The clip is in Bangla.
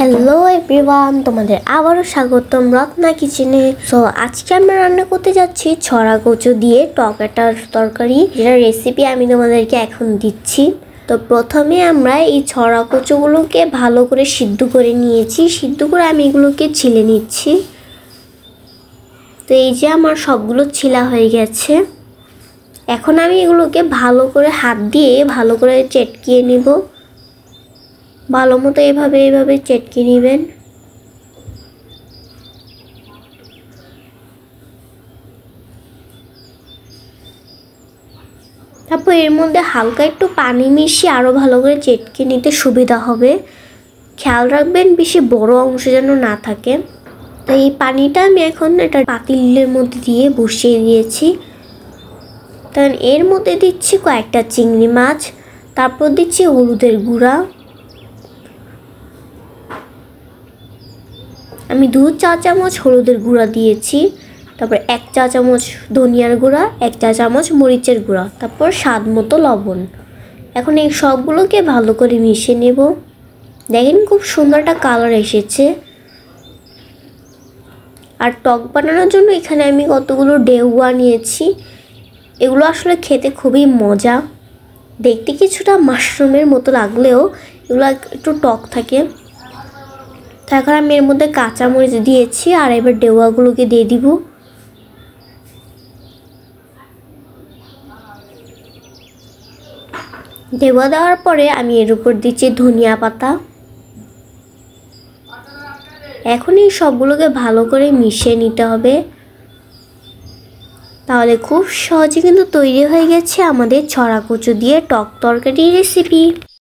হ্যালো এভরিওয়ান, তোমাদের আবারও স্বাগতম রত্না কিচেনে। সো আজকে আমরা রান্না করতে যাচ্ছি ছড়া কচু দিয়ে টক একটা তরকারি, যেটা রেসিপি আমি তোমাদেরকে এখন দিচ্ছি। তো প্রথমে আমরা এই ছড়া কচুগুলোকে ভালো করে সিদ্ধ করে নিয়েছি। সিদ্ধ করে আমি এগুলোকে ছিলে নিচ্ছি। তো এই যে আমার সবগুলো ছিলা হয়ে গেছে। এখন আমি এগুলোকে ভালো করে হাত দিয়ে ভালো করে চেটকিয়ে নিব। ভালো মতো এইভাবে চেটকে নেবেন। তারপর এর মধ্যে হালকা একটু পানি মিশিয়ে আরও ভালো করে চেটকে নিতে সুবিধা হবে। খেয়াল রাখবেন বেশি বড় অংশ যেন না থাকে। তো এই পানিটা আমি এখন একটা পাতিলের মধ্যে দিয়ে বসিয়ে দিয়েছি। তখন এর মধ্যে দিচ্ছি কয়েকটা চিংড়ি মাছ, তারপর দিচ্ছি হলুদের গুঁড়া। আমি 2 চা চামচ হলুদের গুঁড়া দিয়েছি, তারপর 1 চা চামচ ধনিয়ার গুঁড়া, 1 চা চামচ মরিচের গুঁড়া, তারপর স্বাদ মতো লবণ। এখন এই সবগুলোকে ভালো করে মিশিয়ে নেব। দেখেন খুব সুন্দর একটা কালার এসেছে। আর টক বানানোর জন্য এখানে আমি কতগুলো ডেউয়া নিয়েছি। এগুলো আসলে খেতে খুবই মজা। দেখতে কিছুটা মাশরুমের মতো লাগলেও এগুলো একটু টক থাকে। তো এখন আমি এর মধ্যে কাঁচামরিচ দিয়েছি, আর এবার ডেউয়াগুলোকে দিয়ে দিব। ডেউয়া দেওয়ার পরে আমি এর উপর দিচ্ছি ধনিয়া পাতা। এখন এই সবগুলোকে ভালো করে মিশিয়ে নিতে হবে। তাহলে খুব সহজে কিন্তু তৈরি হয়ে গেছে আমাদের ছড়া কচু দিয়ে টক তরকারি রেসিপি।